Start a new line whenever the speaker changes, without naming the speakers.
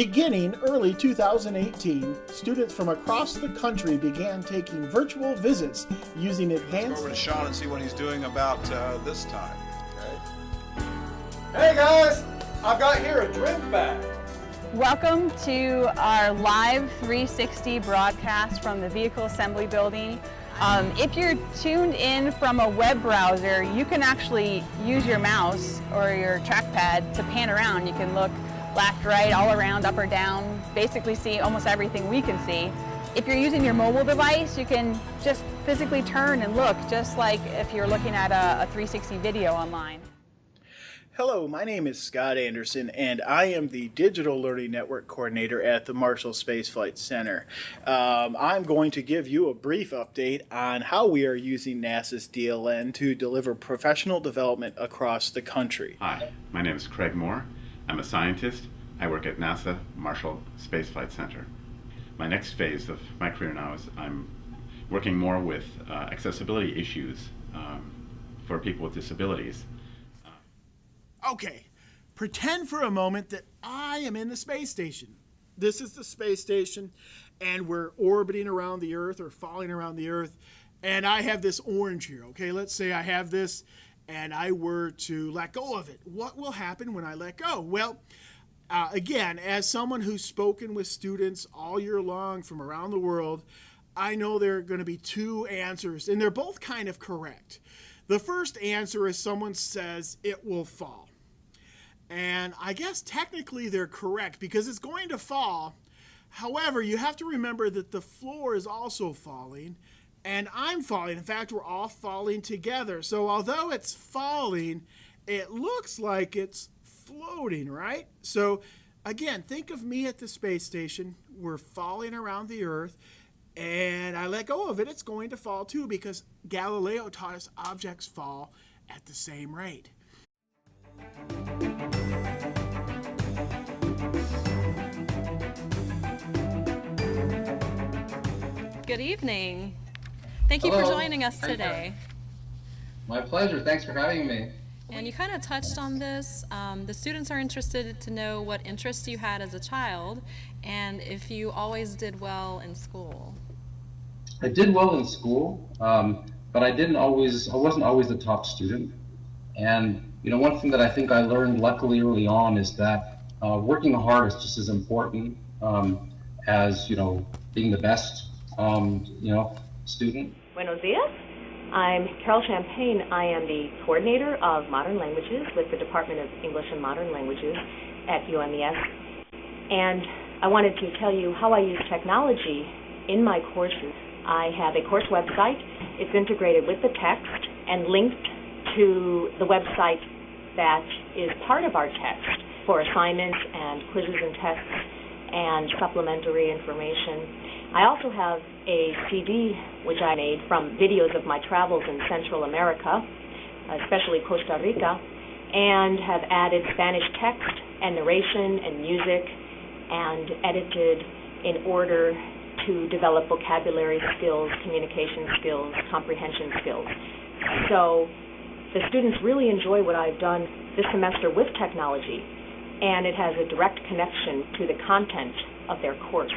Beginning early 2018, students from across the country began taking virtual visits using advanced...
Let's go over to Sean and see what he's doing about this time. Okay.
Hey guys, I've got here a drink bag.
Welcome to our live 360 broadcast from the Vehicle Assembly Building. If you're tuned in from a web browser, you can actually use your mouse or your trackpad to pan around. You can look left, right, all around, up or down, basically see almost everything we can see. If you're using your mobile device, you can just physically turn and look, just like if you're looking at a 360 video online.
Hello, my name is Scott Anderson, and I am the Digital Learning Network Coordinator at the Marshall Space Flight Center. I'm going to give you a brief update on how we are using NASA's DLN to deliver professional development across the country.
Hi, my name is Craig Moore. I'm a scientist. I work at NASA Marshall Space Flight Center. My next phase of my career now is I'm working more with accessibility issues for people with disabilities.
Okay, pretend for a moment that I am in the space station. This is the space station, and we're orbiting around the Earth or falling around the Earth, and I have this orange here, okay? Let's say I have this, and I were to let go of it. What will happen when I let go? Well, again, as someone who's spoken with students all year long from around the world, I know there are going to be two answers, and they're both kind of correct. The first answer is someone says it will fall. And I guess technically they're correct because it's going to fall. However, you have to remember that the floor is also falling and I'm falling. In fact, we're all falling together. So although it's falling, it looks like it's floating, right? So again, think of me at the space station. We're falling around the Earth and I let go of it. It's going to fall too because Galileo taught us objects fall at the same rate.
Good evening. Thank you for joining us today.
My pleasure. Thanks for having me.
And you kind of touched on this. The students are interested to know what interests you had as a child and if you always did well in school.
I did well in school, but I wasn't always the top student. And one thing that I think I learned luckily early on is that working hard is just as important as being the best student.
Buenos dias. I'm Carol Champagne. I am the coordinator of modern languages with the Department of English and Modern Languages at UMES. And I wanted to tell you how I use technology in my courses. I have a course website. It's integrated with the text and linked to the website that is part of our text for assignments and quizzes and tests and supplementary information. I also have a CD which I made from videos of my travels in Central America, especially Costa Rica, and have added Spanish text and narration and music and edited in order to develop vocabulary skills, communication skills, comprehension skills. So the students really enjoy what I've done this semester with technology, and it has a direct connection to the content of their course.